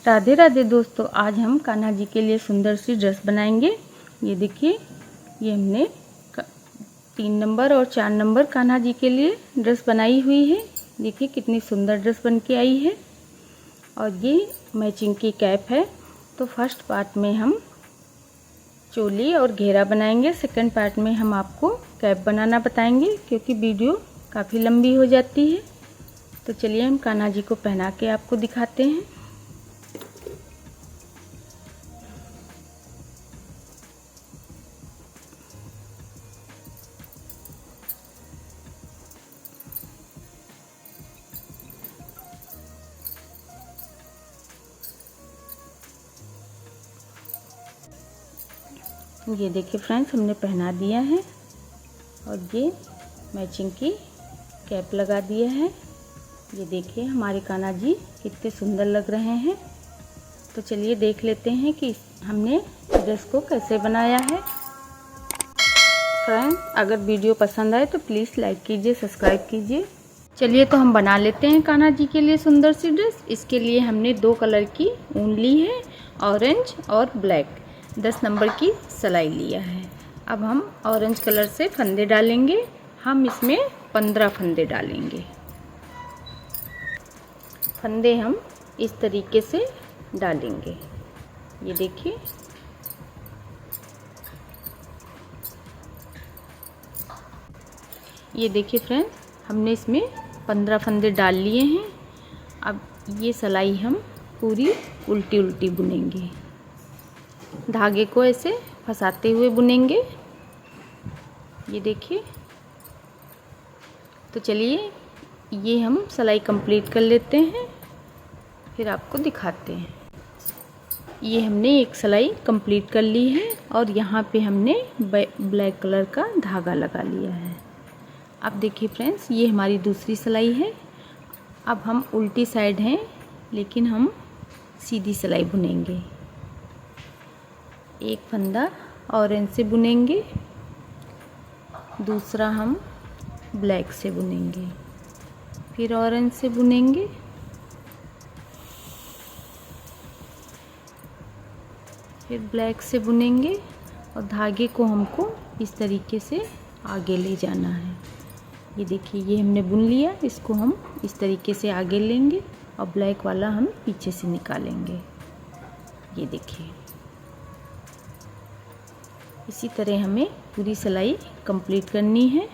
राधे राधे दोस्तों, आज हम कान्हा जी के लिए सुंदर सी ड्रेस बनाएंगे। ये देखिए, ये हमने 3 नंबर और 4 नंबर कान्हा जी के लिए ड्रेस बनाई हुई है। देखिए कितनी सुंदर ड्रेस बन के आई है। और ये मैचिंग की कैप है। तो फर्स्ट पार्ट में हम चोली और घेरा बनाएंगे, सेकंड पार्ट में हम आपको कैप बनाना बताएंगे, क्योंकि वीडियो काफ़ी लंबी हो जाती है। तो चलिए हम कान्हा जी को पहना के आपको दिखाते हैं। ये देखिए फ्रेंड्स, हमने पहना दिया है और ये मैचिंग की कैप लगा दिया है। ये देखिए हमारे कान्हा जी कितने सुंदर लग रहे हैं। तो चलिए देख लेते हैं कि हमने ड्रेस को कैसे बनाया है। फ्रेंड्स, अगर वीडियो पसंद आए तो प्लीज़ लाइक कीजिए, सब्सक्राइब कीजिए। चलिए तो हम बना लेते हैं कान्हा जी के लिए सुंदर सी ड्रेस। इसके लिए हमने 2 कलर की ऊन ली है, ऑरेंज और ब्लैक। 10 नंबर की सिलाई लिया है। अब हम ऑरेंज कलर से फंदे डालेंगे। हम इसमें 15 फंदे डालेंगे। फंदे हम इस तरीके से डालेंगे। ये देखिए, ये देखिए फ्रेंड्स, हमने इसमें 15 फंदे डाल लिए हैं। अब ये सिलाई हम पूरी उल्टी उल्टी बुनेंगे। धागे को ऐसे फंसाते हुए बुनेंगे। ये देखिए। तो चलिए ये हम सिलाई कंप्लीट कर लेते हैं, फिर आपको दिखाते हैं। ये हमने एक सिलाई कंप्लीट कर ली है और यहाँ पे हमने ब्लैक कलर का धागा लगा लिया है। अब देखिए फ्रेंड्स, ये हमारी दूसरी सिलाई है। अब हम उल्टी साइड हैं, लेकिन हम सीधी सिलाई बुनेंगे। एक फंदा ऑरेंज से बुनेंगे, दूसरा हम ब्लैक से बुनेंगे, फिर ऑरेंज से बुनेंगे, फिर ब्लैक से बुनेंगे और धागे को हमको इस तरीके से आगे ले जाना है। ये देखिए, ये हमने बुन लिया। इसको हम इस तरीके से आगे लेंगे और ब्लैक वाला हम पीछे से निकालेंगे। ये देखिए, इसी तरह हमें पूरी सिलाई कंप्लीट करनी है।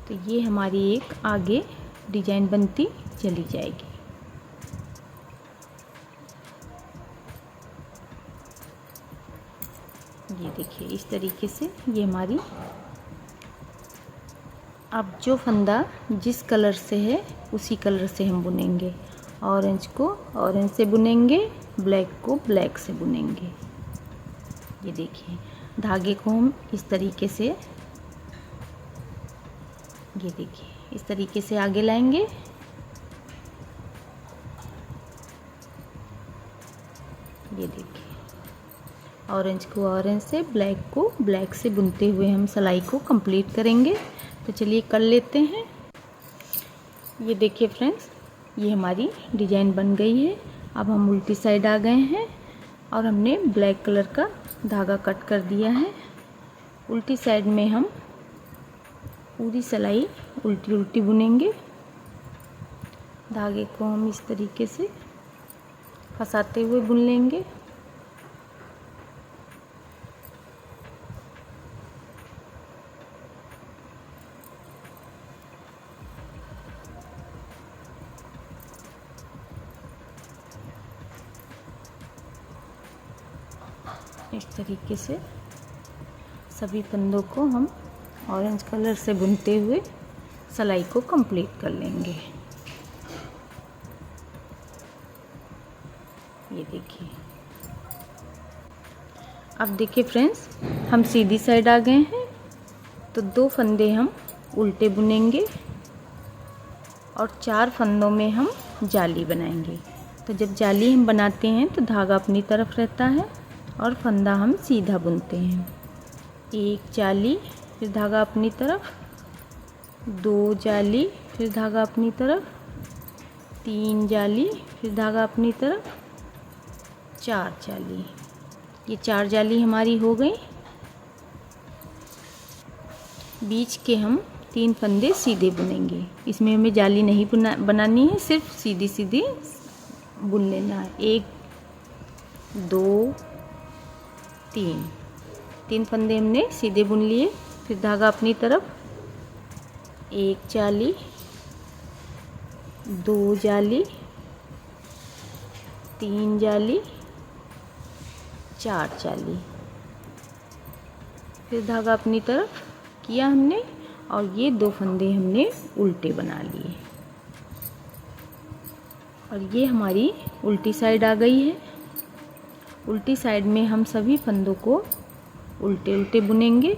तो ये हमारी एक आगे डिजाइन बनती चली जाएगी। ये देखिए, इस तरीके से ये हमारी। अब जो फंदा जिस कलर से है उसी कलर से हम बुनेंगे। ऑरेंज को ऑरेंज से बुनेंगे, ब्लैक को ब्लैक से बुनेंगे। ये देखिए, धागे को हम इस तरीके से, ये देखिए, इस तरीके से आगे लाएंगे। ये देखिए, ऑरेंज को ऑरेंज से, ब्लैक को ब्लैक से बुनते हुए हम सिलाई को कंप्लीट करेंगे। तो चलिए कर लेते हैं। ये देखिए फ्रेंड्स, ये हमारी डिजाइन बन गई है। अब हम उल्टी साइड आ गए हैं और हमने ब्लैक कलर का धागा कट कर दिया है। उल्टी साइड में हम पूरी सिलाई उल्टी उल्टी बुनेंगे। धागे को हम इस तरीके से फंसाते हुए बुन लेंगे। इस तरीके से सभी फंदों को हम ऑरेंज कलर से बुनते हुए सिलाई को कंप्लीट कर लेंगे। ये देखिए, अब देखिए फ्रेंड्स, हम सीधी साइड आ गए हैं। तो 2 फंदे हम उल्टे बुनेंगे और 4 फंदों में हम जाली बनाएंगे। तो जब जाली हम बनाते हैं तो धागा अपनी तरफ रहता है और फंदा हम सीधा बुनते हैं। एक जाली, फिर धागा अपनी तरफ, 2 जाली, फिर धागा अपनी तरफ, 3 जाली, फिर धागा अपनी तरफ, 4 जाली। ये 4 जाली हमारी हो गई। बीच के हम 3 फंदे सीधे बुनेंगे। इसमें हमें जाली नहीं बनानी है, सिर्फ सीधी सीधी बुन लेना है। 1 2 3 फंदे हमने सीधे बुन लिए। फिर धागा अपनी तरफ, 1 जाली, 2 जाली, 3 जाली, 4 जाली। फिर धागा अपनी तरफ किया हमने और ये 2 फंदे हमने उल्टे बना लिए और ये हमारी उल्टी साइड आ गई है। उल्टी साइड में हम सभी फंदों को उल्टे उल्टे बुनेंगे।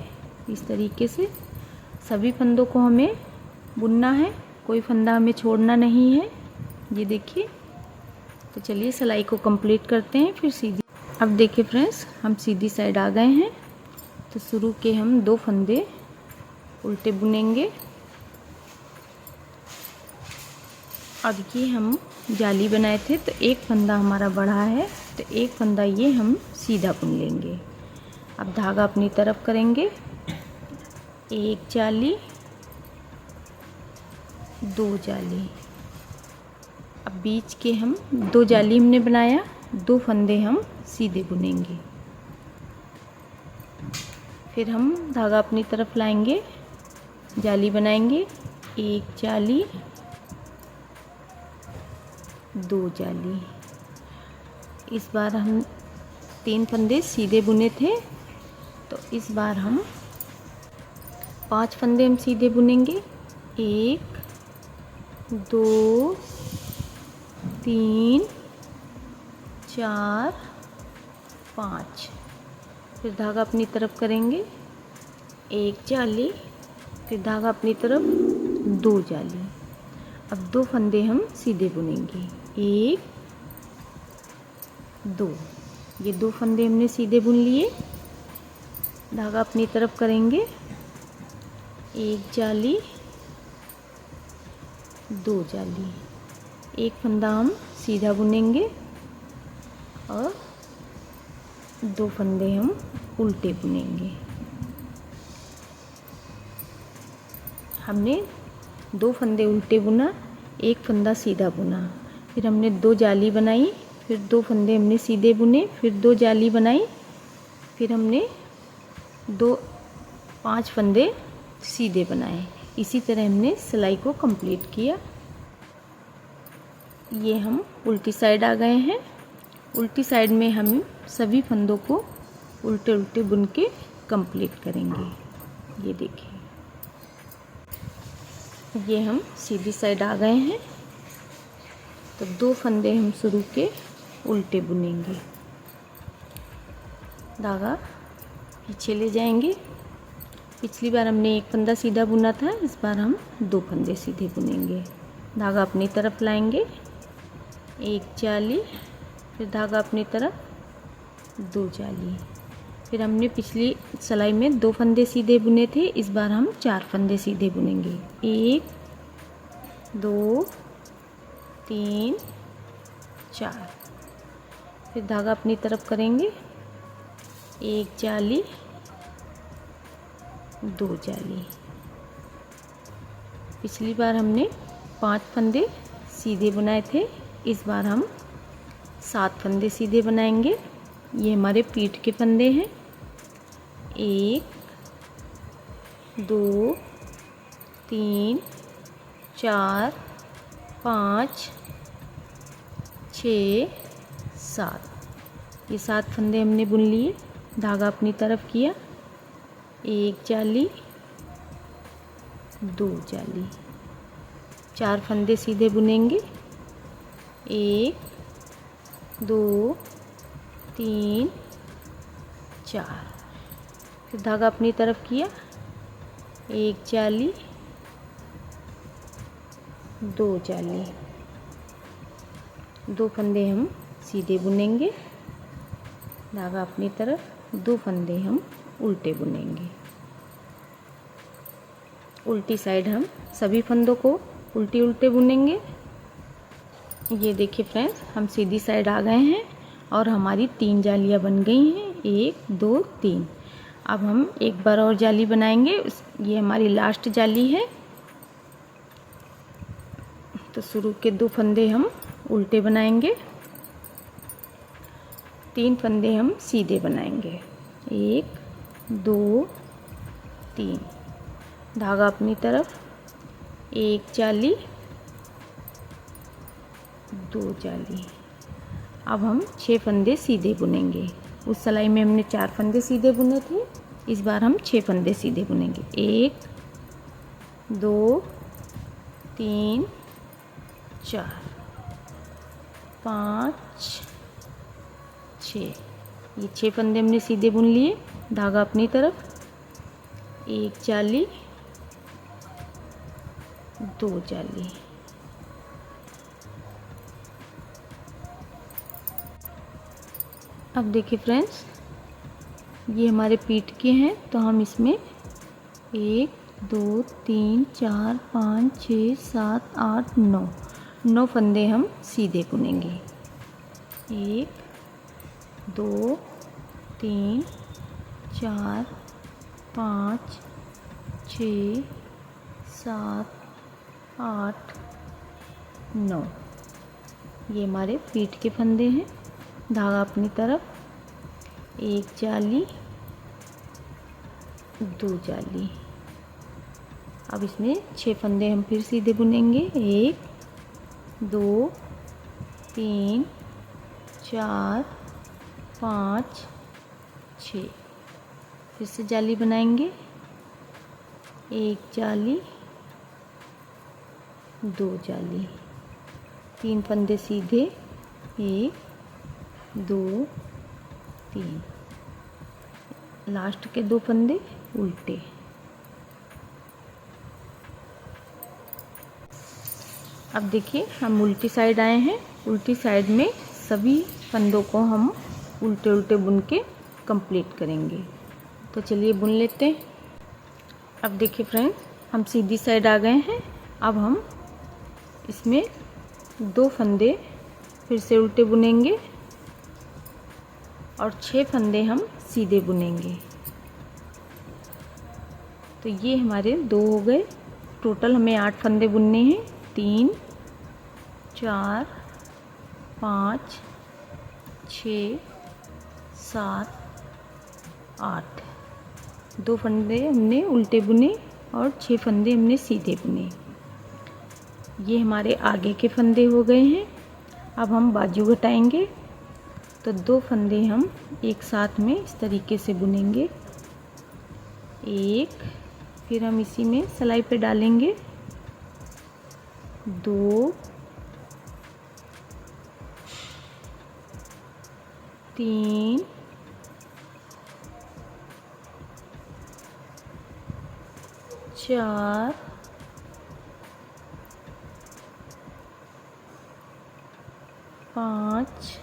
इस तरीके से सभी फंदों को हमें बुनना है, कोई फंदा हमें छोड़ना नहीं है। ये देखिए। तो चलिए सिलाई को कंप्लीट करते हैं फिर सीधी। अब देखिए फ्रेंड्स, हम सीधी साइड आ गए हैं। तो शुरू के हम 2 फंदे उल्टे बुनेंगे और ये हम जाली बनाए थे तो एक फंदा हमारा बढ़ा है, तो एक फंदा ये हम सीधा बुन लेंगे। अब धागा अपनी तरफ करेंगे, 1 जाली, 2 जाली। अब बीच के हम 2 जाली हमने बनाया, 2 फंदे हम सीधे बुनेंगे। फिर हम धागा अपनी तरफ लाएंगे, जाली बनाएंगे, 1 जाली, 2 जाली। इस बार हम 3 फंदे सीधे बुने थे, तो इस बार हम 5 फंदे हम सीधे बुनेंगे। 1 2 3 4 5। फिर धागा अपनी तरफ करेंगे, 1 जाली, फिर धागा अपनी तरफ, 2 जाली। अब 2 फंदे हम सीधे बुनेंगे, 1 2। ये 2 फंदे हमने सीधे बुन लिए। धागा अपनी तरफ करेंगे, 1 जाली, 2 जाली। एक फंदा हम सीधा बुनेंगे और 2 फंदे हम उल्टे बुनेंगे। हमने 2 फंदे उल्टे बुना, एक फंदा सीधा बुना। फिर हमने 2 जाली बनाई, फिर 2 फंदे हमने सीधे बुने, फिर 2 जाली बनाई, फिर हमने 5 फंदे सीधे बनाए। इसी तरह हमने सिलाई को कंप्लीट किया। ये हम उल्टी साइड आ गए हैं। उल्टी साइड में हम सभी फंदों को उल्टे उल्टे बुन के कंप्लीट करेंगे। ये देखिए, ये हम सीधी साइड आ गए हैं। तो 2 फंदे हम शुरू के उल्टे बुनेंगे। धागा पीछे ले जाएंगे। पिछली बार हमने एक फंदा सीधा बुना था, इस बार हम 2 फंदे सीधे बुनेंगे। धागा अपनी तरफ लाएंगे, 1 जाली, फिर धागा अपनी तरफ, 2 जाली। फिर हमने पिछली सिलाई में 2 फंदे सीधे बुने थे, इस बार हम 4 फंदे सीधे बुनेंगे। 1 2 3 4। फिर धागा अपनी तरफ करेंगे, 1 जाली, 2 जाली। पिछली बार हमने 5 फंदे सीधे बुनाए थे, इस बार हम 7 फंदे सीधे बनाएंगे। ये हमारे पीठ के फंदे हैं। 1 2 3 4 5 6 7। ये 7 फंदे हमने बुन लिए। धागा अपनी तरफ किया, 1 जाली, 2 जाली। 4 फंदे सीधे बुनेंगे, 1 2 3 4। फिर धागा अपनी तरफ किया, 1 जाली, 2 जाली। 2 फंदे हम सीधे बुनेंगे, धागा अपनी तरफ, 2 फंदे हम उल्टे बुनेंगे। उल्टी साइड हम सभी फंदों को उल्टे उल्टे बुनेंगे। ये देखिए फ्रेंड्स, हम सीधी साइड आ गए हैं और हमारी 3 जालियाँ बन गई हैं, 1 2 3। अब हम एक बार और जाली बनाएंगे, ये हमारी लास्ट जाली है। तो शुरू के 2 फंदे हम उल्टे बनाएंगे, 3 फंदे हम सीधे बनाएंगे, 1 2 3। धागा अपनी तरफ, 1 जाली 2 जाली। अब हम 6 फंदे सीधे बुनेंगे। उस सिलाई में हमने 4 फंदे सीधे बुने थे, इस बार हम 6 फंदे सीधे बुनेंगे। 1 2 3 4 5 6। ये 6 फंदे हमने सीधे बुन लिए। धागा अपनी तरफ, 1 जाली 2 जाली। अब देखिए फ्रेंड्स, ये हमारे पीठ के हैं, तो हम इसमें 1 2 3 4 5 6 7 8 9 फंदे हम सीधे बुनेंगे। 1 2 3 4 5 6 7 8 9। ये हमारे पीठ के फंदे हैं। धागा अपनी तरफ, 1 जाली 2 जाली। अब इसमें 6 फंदे हम फिर सीधे बुनेंगे। 1 2 3 4 5 6। फिर से जाली बनाएंगे, 1 जाली 2 जाली। 3 फंदे सीधे, 1 2 3। लास्ट के 2 फंदे उल्टे। अब देखिए, हम उल्टी साइड आए हैं। उल्टी साइड में सभी फंदों को हम उल्टे उल्टे बुन के कंप्लीट करेंगे। तो चलिए बुन लेते हैं। अब देखिए फ्रेंड्स, हम सीधी साइड आ गए हैं। अब हम इसमें 2 फंदे फिर से उल्टे बुनेंगे और 6 फंदे हम सीधे बुनेंगे। तो ये हमारे 2 हो गए। टोटल हमें 8 फंदे बुनने हैं। 3 4 5 6 7 8। 2 फंदे हमने उल्टे बुने और 6 फंदे हमने सीधे बुने। ये हमारे आगे के फंदे हो गए हैं। अब हम बाजू घटाएंगे, तो 2 फंदे हम एक साथ में इस तरीके से बुनेंगे। 1, फिर हम इसी में सिलाई पे डालेंगे, 2 3 4 5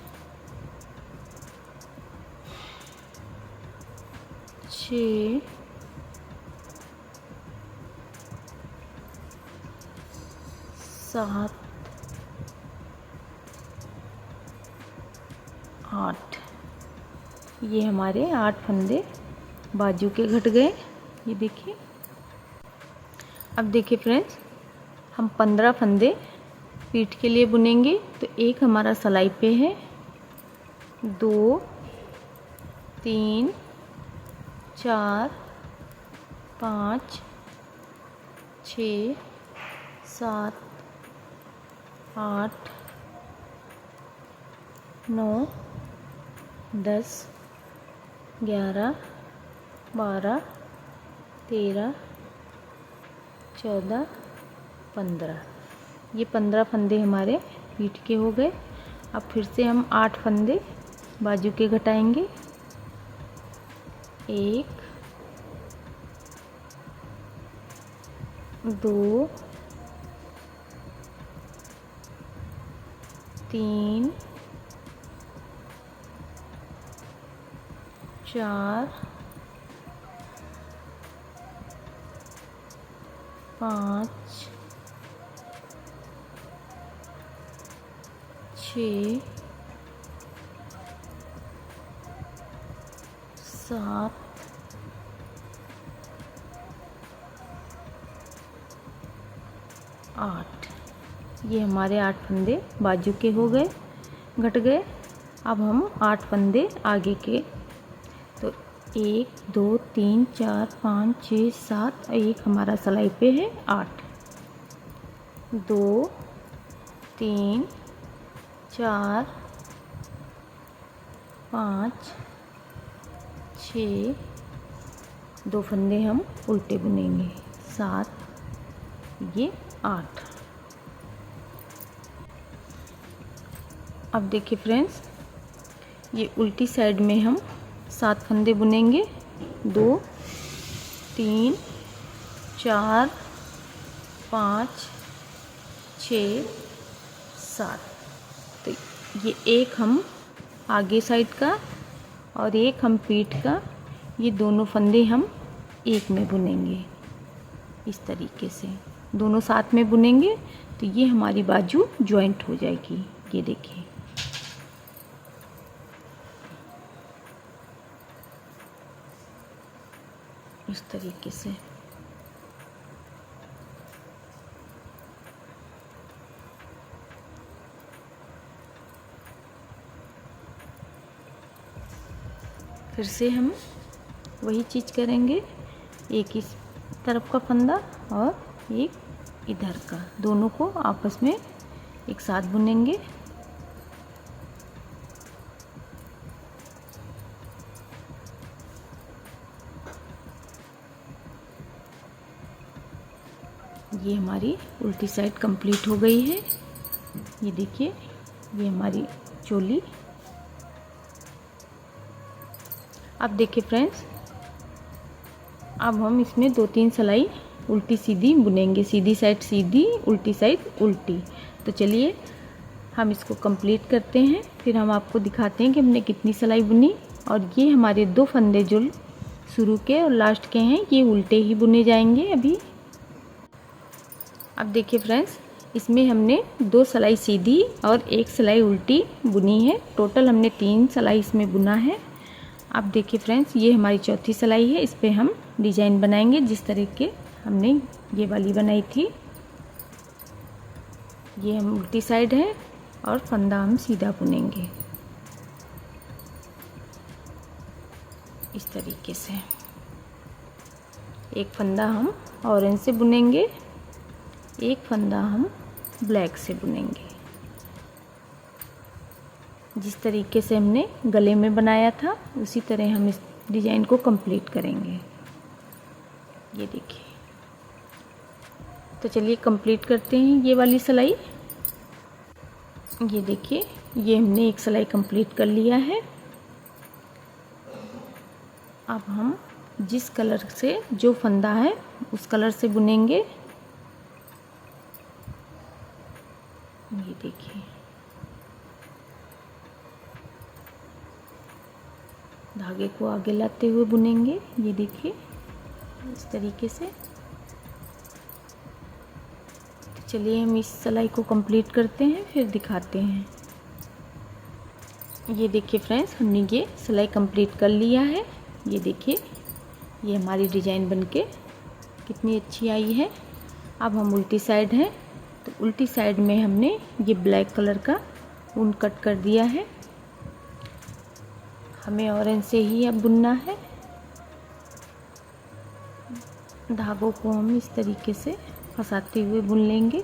6 7 8। ये हमारे 8 फंदे बाजू के घट गए। ये देखिए। अब देखिए फ्रेंड्स, हम 15 फंदे पीठ के लिए बुनेंगे। तो एक हमारा सिलाई पे है, 2 3 4 5 6 7 8 9 10 11 12 13 14 15। ये 15 फंदे हमारे पीठ के हो गए। अब फिर से हम 8 फंदे बाजू के घटाएंगे। 1 2 3 4 5 6 7 8। ये हमारे 8 फंदे बाजू के हो गए, घट गए। अब हम 8 फंदे आगे के, तो 1 2 3 4 5 6 7, एक हमारा सिलाई पे है 8। 2 3 4 5 6, 2 फंदे हम उल्टे बुनेंगे, 7, ये 8। अब देखिए फ्रेंड्स, ये उल्टी साइड में हम 7 फंदे बुनेंगे। 2 3 4 5 6 7। तो ये एक हम आगे साइड का और एक हम पीठ का, ये दोनों फंदे हम एक में बुनेंगे। इस तरीके से दोनों साथ में बुनेंगे तो ये हमारी बाजू जॉइंट हो जाएगी। ये देखिए, इस तरीके से। फिर से हम वही चीज़ करेंगे, एक इस तरफ का फंदा और एक इधर का, दोनों को आपस में एक साथ बुनेंगे। ये हमारी उल्टी साइड कंप्लीट हो गई है। ये देखिए, ये हमारी चोली। अब देखिए फ्रेंड्स, अब हम इसमें 2-3 सिलाई उल्टी सीधी बुनेंगे, सीधी साइड सीधी, उल्टी साइड उल्टी। तो चलिए हम इसको कंप्लीट करते हैं, फिर हम आपको दिखाते हैं कि हमने कितनी सिलाई बुनी। और ये हमारे 2 फंदे जो शुरू के और लास्ट के हैं, ये उल्टे ही बुने जाएंगे अभी। अब देखिए फ्रेंड्स, इसमें हमने 2 सिलाई सीधी और 1 सिलाई उल्टी बुनी है। टोटल हमने 3 सिलाई इसमें बुना है। अब देखिए फ्रेंड्स, ये हमारी चौथी सिलाई है। इस पे हम डिजाइन बनाएंगे जिस तरह के हमने ये वाली बनाई थी। ये हम उल्टी साइड है और फंदा हम सीधा बुनेंगे इस तरीके से। एक फंदा हम ऑरेंज से बुनेंगे, एक फंदा हम ब्लैक से बुनेंगे। जिस तरीके से हमने गले में बनाया था उसी तरह हम इस डिज़ाइन को कंप्लीट करेंगे। ये देखिए, तो चलिए कंप्लीट करते हैं ये वाली सिलाई। ये देखिए, ये हमने एक सिलाई कंप्लीट कर लिया है। अब हम जिस कलर से जो फंदा है उस कलर से बुनेंगे। ये देखिए, धागे को आगे लाते हुए बुनेंगे। ये देखिए, इस तरीके से। तो चलिए हम इस सिलाई को कंप्लीट करते हैं, फिर दिखाते हैं। ये देखिए फ्रेंड्स, हमने ये सिलाई कंप्लीट कर लिया है। ये देखिए, ये हमारी डिज़ाइन बनके कितनी अच्छी आई है। अब हम उल्टी साइड हैं, तो उल्टी साइड में हमने ये ब्लैक कलर का ऊन कट कर दिया है। हमें ऑरेंज से ही अब बुनना है। धागों को हम इस तरीके से फंसाते हुए बुन लेंगे।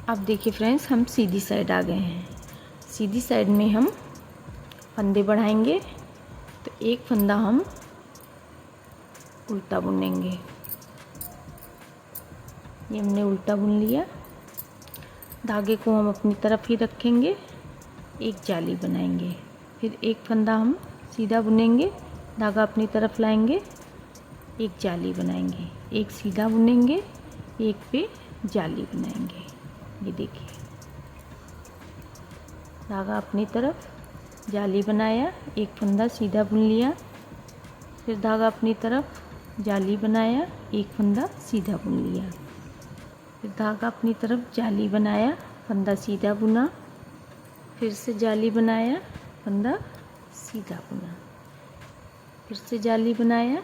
अब देखिए फ्रेंड्स, हम सीधी साइड आ गए हैं। सीधी साइड में हम फंदे बढ़ाएंगे, तो एक फंदा हम उल्टा बुनेंगे। ये हमने उल्टा बुन लिया। धागे को हम अपनी तरफ ही रखेंगे, एक जाली बनाएंगे। फिर एक फंदा हम सीधा बुनेंगे, धागा अपनी तरफ लाएंगे, एक जाली बनाएंगे, एक सीधा बुनेंगे, एक पे जाली बनाएंगे। ये देखिए, धागा अपनी तरफ, जाली बनाया, एक फंदा सीधा बुन लिया, फिर धागा अपनी तरफ, जाली बनाया, एक फंदा सीधा बुन लिया, फिर धागा अपनी तरफ, जाली बनाया, फंदा सीधा बुना, फिर से जाली बनाया, फंदा सीधा बुना, फिर से जाली बनाया,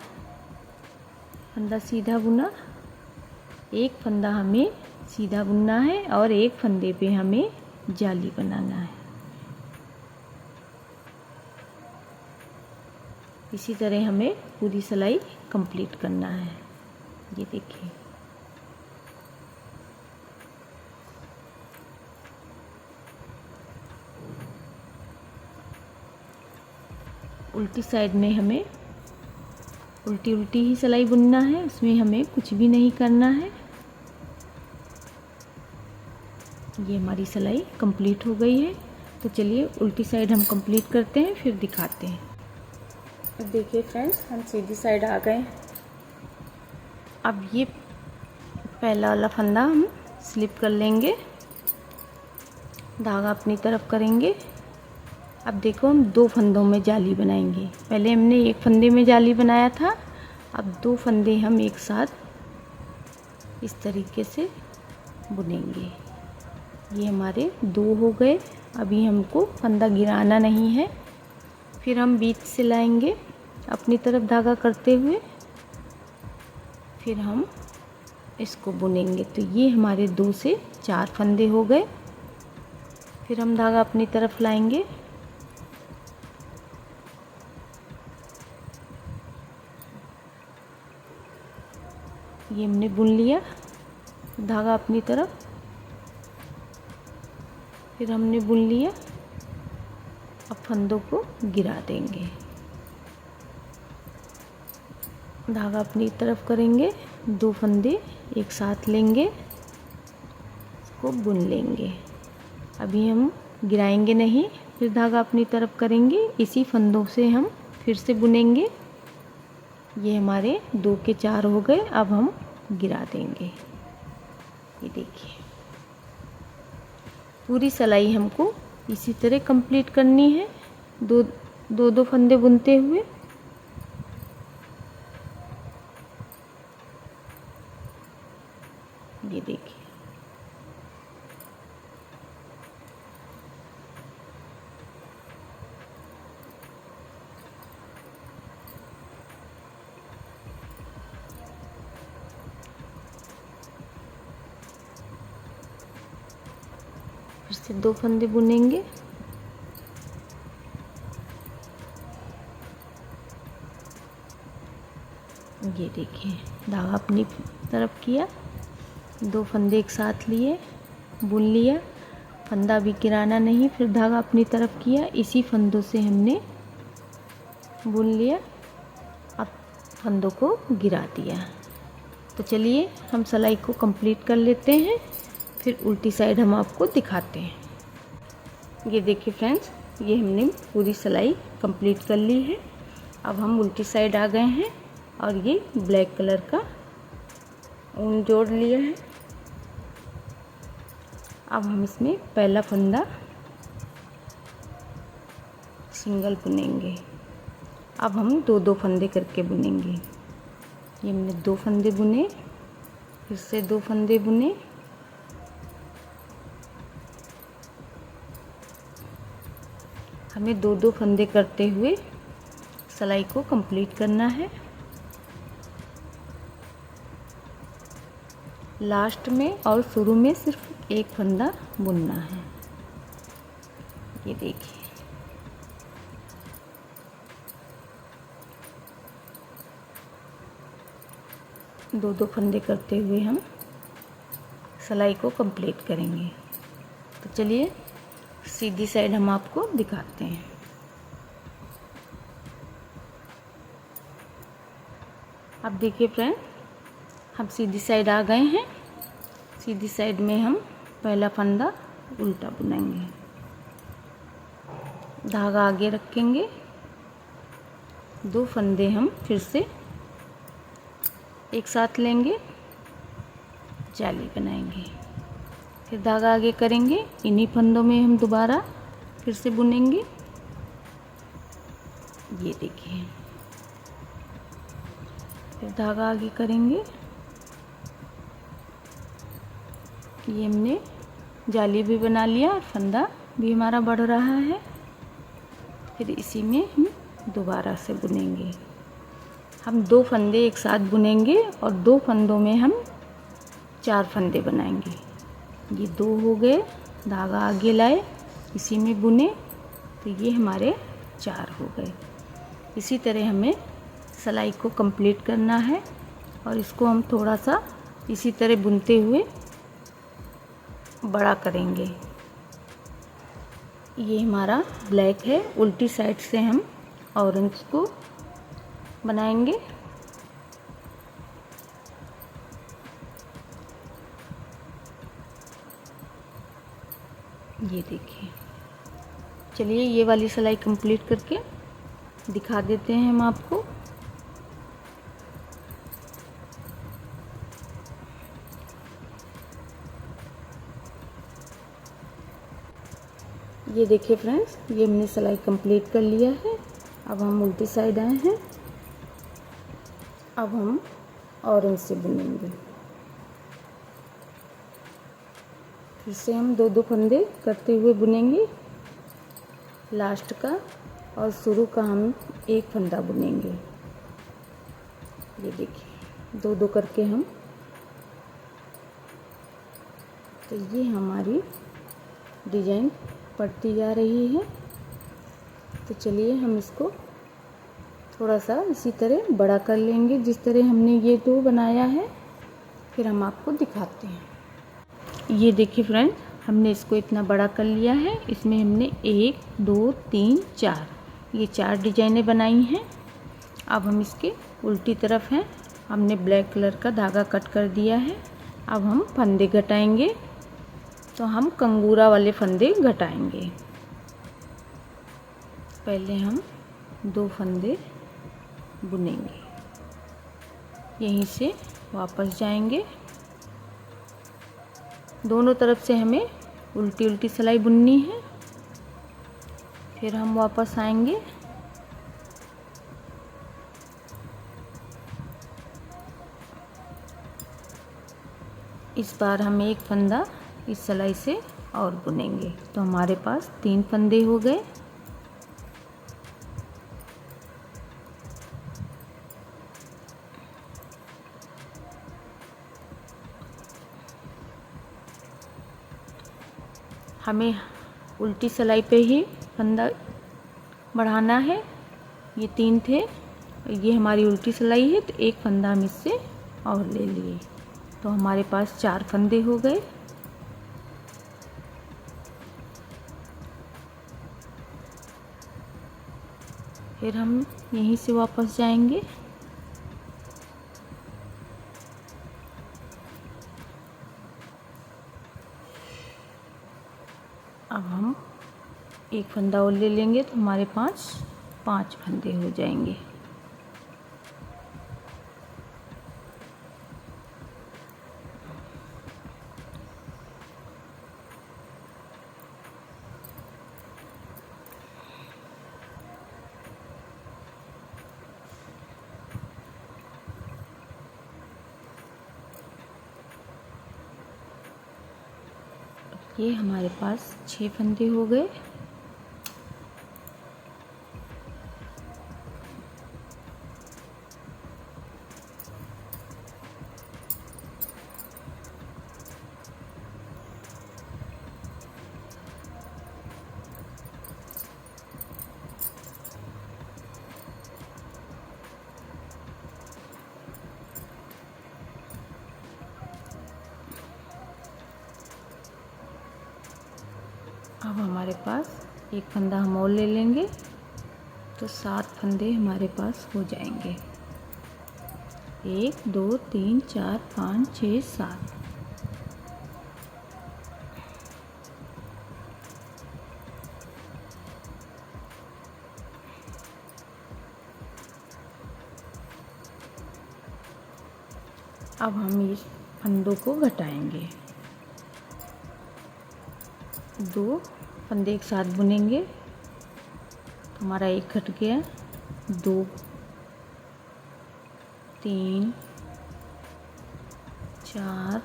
फंदा सीधा बुना। एक फंदा हमें सीधा बुनना है और एक फंदे पे हमें जाली बनाना है। इसी तरह हमें पूरी सिलाई कंप्लीट करना है। ये देखिए, उल्टी साइड में हमें उल्टी उल्टी ही सिलाई बुनना है, उसमें हमें कुछ भी नहीं करना है। ये हमारी सिलाई कंप्लीट हो गई है। तो चलिए उल्टी साइड हम कंप्लीट करते हैं, फिर दिखाते हैं। अब देखिए फ्रेंड्स, हम सीधी साइड आ गए। अब ये पहला वाला फंदा हम स्लिप कर लेंगे, धागा अपनी तरफ करेंगे। अब देखो, हम 2 फंदों में जाली बनाएंगे। पहले हमने एक फंदे में जाली बनाया था, अब 2 फंदे हम एक साथ इस तरीके से बुनेंगे। ये हमारे 2 हो गए। अभी हमको फंदा गिराना नहीं है। फिर हम बीच से लाएंगे अपनी तरफ धागा करते हुए, फिर हम इसको बुनेंगे। तो ये हमारे 2 से 4 फंदे हो गए। फिर हम धागा अपनी तरफ लाएंगे, ये हमने बुन लिया, धागा अपनी तरफ, फिर हमने बुन लिया। अब फंदों को गिरा देंगे, धागा अपनी तरफ करेंगे, 2 फंदे एक साथ लेंगे, इसको बुन लेंगे। अभी हम गिराएंगे नहीं, फिर धागा अपनी तरफ करेंगे, इसी फंदों से हम फिर से बुनेंगे। ये हमारे 2 के 4 हो गए। अब हम गिरा देंगे। ये देखिए, पूरी सिलाई हमको इसी तरह कंप्लीट करनी है, 2 फंदे बुनते हुए। ये देखिए, फिर से 2 फंदे बुनेंगे। ये देखिए, धागा अपनी तरफ किया, 2 फंदे एक साथ लिए, बुन लिया, फंदा भी गिराना नहीं, फिर धागा अपनी तरफ किया, इसी फंदों से हमने बुन लिया। अब फंदों को गिरा दिया। तो चलिए हम सिलाई को कंप्लीट कर लेते हैं, फिर उल्टी साइड हम आपको दिखाते हैं। ये देखिए फ्रेंड्स, ये हमने पूरी सिलाई कंप्लीट कर ली है। अब हम उल्टी साइड आ गए हैं और ये ब्लैक कलर का ऊन जोड़ लिया है। अब हम इसमें पहला फंदा सिंगल बुनेंगे। अब हम 2 फंदे करके बुनेंगे। ये हमने 2 फंदे बुने, फिर से 2 फंदे बुने, हमें 2 फंदे करते हुए सिलाई को कंप्लीट करना है। लास्ट में और शुरू में सिर्फ 1 फंदा बुनना है। ये देखिए, 2 फंदे करते हुए हम सिलाई को कंप्लीट करेंगे। तो चलिए सीधी साइड हम आपको दिखाते हैं। अब देखिए फ्रेंड, हम सीधी साइड आ गए हैं। सीधी साइड में हम पहला फंदा उल्टा बुनेंगे, धागा आगे रखेंगे, 2 फंदे हम फिर से एक साथ लेंगे, जाली बनाएंगे, फिर धागा आगे करेंगे, इन्हीं फंदों में हम दोबारा फिर से बुनेंगे। ये देखिए, फिर धागा आगे करेंगे, ये हमने जाली भी बना लिया और फंदा भी हमारा बढ़ रहा है। फिर इसी में हम दोबारा से बुनेंगे। हम 2 फंदे एक साथ बुनेंगे और 2 फंदों में हम 4 फंदे बनाएंगे। ये 2 हो गए, धागा आगे लाए, इसी में बुने, तो ये हमारे 4 हो गए। इसी तरह हमें सिलाई को कंप्लीट करना है और इसको हम थोड़ा सा इसी तरह बुनते हुए बड़ा करेंगे। ये हमारा ब्लैक है, उल्टी साइड से हम ऑरेंज को बनाएंगे। ये देखिए, चलिए ये वाली सिलाई कंप्लीट करके दिखा देते हैं हम आपको। ये देखिए फ्रेंड्स, ये हमने सिलाई कंप्लीट कर लिया है। अब हम उल्टी साइड आए हैं, अब हम ऑरेंज से बुनेंगे। फिर से हम 2-2 फंदे करते हुए बुनेंगे, लास्ट का और शुरू का हम एक फंदा बुनेंगे। ये देखिए, 2-2 करके हम, तो ये हमारी डिजाइन पड़ती जा रही है। तो चलिए हम इसको थोड़ा सा इसी तरह बड़ा कर लेंगे, जिस तरह हमने ये 2 बनाया है, फिर हम आपको दिखाते हैं। ये देखिए फ्रेंड्स, हमने इसको इतना बड़ा कर लिया है। इसमें हमने 1 2 3 4 ये 4 डिजाइनें बनाई हैं। अब हम इसके उल्टी तरफ हैं, हमने ब्लैक कलर का धागा कट कर दिया है। अब हम फंदे घटाएंगे, तो हम कंगूरा वाले फंदे घटाएंगे। पहले हम 2 फंदे बुनेंगे, यहीं से वापस जाएंगे। दोनों तरफ से हमें उल्टी उल्टी सिलाई बुननी है। फिर हम वापस आएंगे, इस बार हम एक फंदा इस सिलाई से और बुनेंगे, तो हमारे पास 3 फंदे हो गए। हमें उल्टी सिलाई पे ही फंदा बढ़ाना है। ये 3 थे, ये हमारी उल्टी सिलाई है, तो एक फंदा हम इससे और ले लिए, तो हमारे पास 4 फंदे हो गए। फिर हम यहीं से वापस जाएंगे, अब हम एक फंदा और ले लेंगे, तो हमारे पास 5 फंदे हो जाएंगे। ये हमारे पास 6 फंदे हो गए। अब हमारे पास एक फंदा हम और ले लेंगे, तो 7 फंदे हमारे पास हो जाएंगे। 1 2 3 4 5 6 7। अब हम इस फंदों को घटाएंगे। 2 फंदे एक साथ बुनेंगे तो हमारा एक घट गया। 2 3 4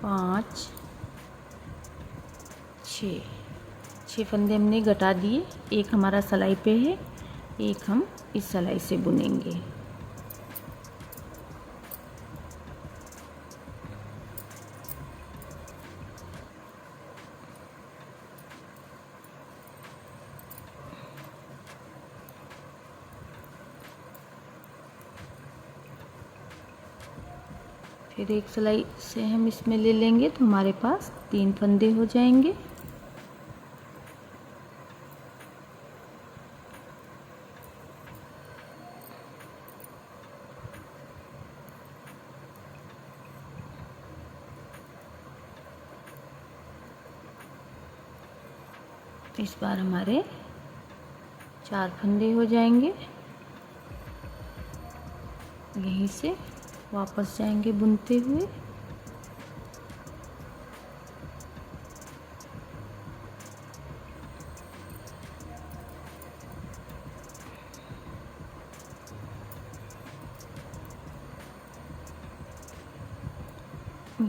5 6 फंदे हमने घटा दिए। एक हमारा सिलाई पे है, एक हम इस सिलाई से बुनेंगे। फिर एक सिलाई से हम इसमें ले लेंगे तो हमारे पास 3 फंदे हो जाएंगे। इस बार हमारे 4 फंदे हो जाएंगे। यहीं से वापस जाएंगे बुनते हुए।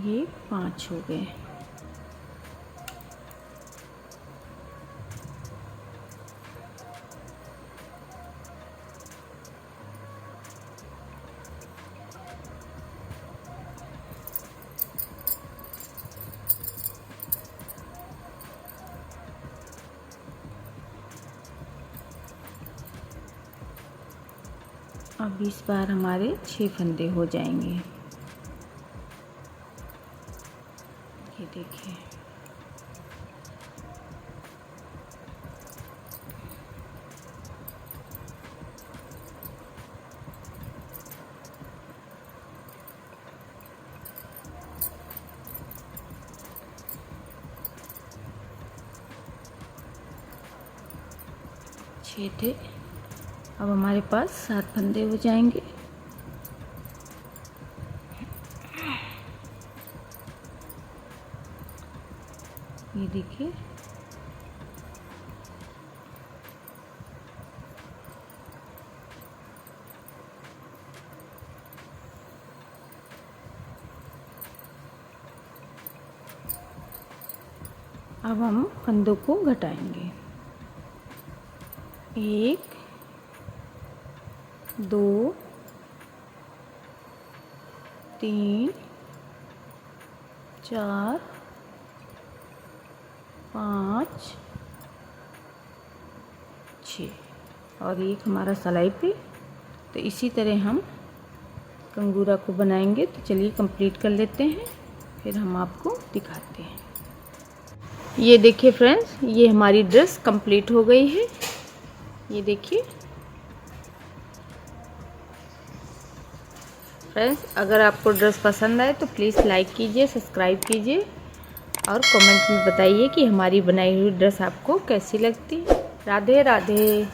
ये 5 हो गए। अब इस बार हमारे 6 फंदे हो जाएंगे। ये देखिए, छः थे। अब हमारे पास 7 फंदे हो जाएंगे। ये देखिए, अब हम फंदों को घटाएंगे। 1 2 3 4 5 6 और एक हमारा सिलाई पे। तो इसी तरह हम कंगूरा को बनाएंगे। तो चलिए कंप्लीट कर लेते हैं, फिर हम आपको दिखाते हैं। ये देखिए फ्रेंड्स, ये हमारी ड्रेस कंप्लीट हो गई है। ये देखिए फ्रेंड्स, अगर आपको ड्रेस पसंद आए तो प्लीज़ लाइक कीजिए, सब्सक्राइब कीजिए और कमेंट में बताइए कि हमारी बनाई हुई ड्रेस आपको कैसी लगती है। राधे राधे।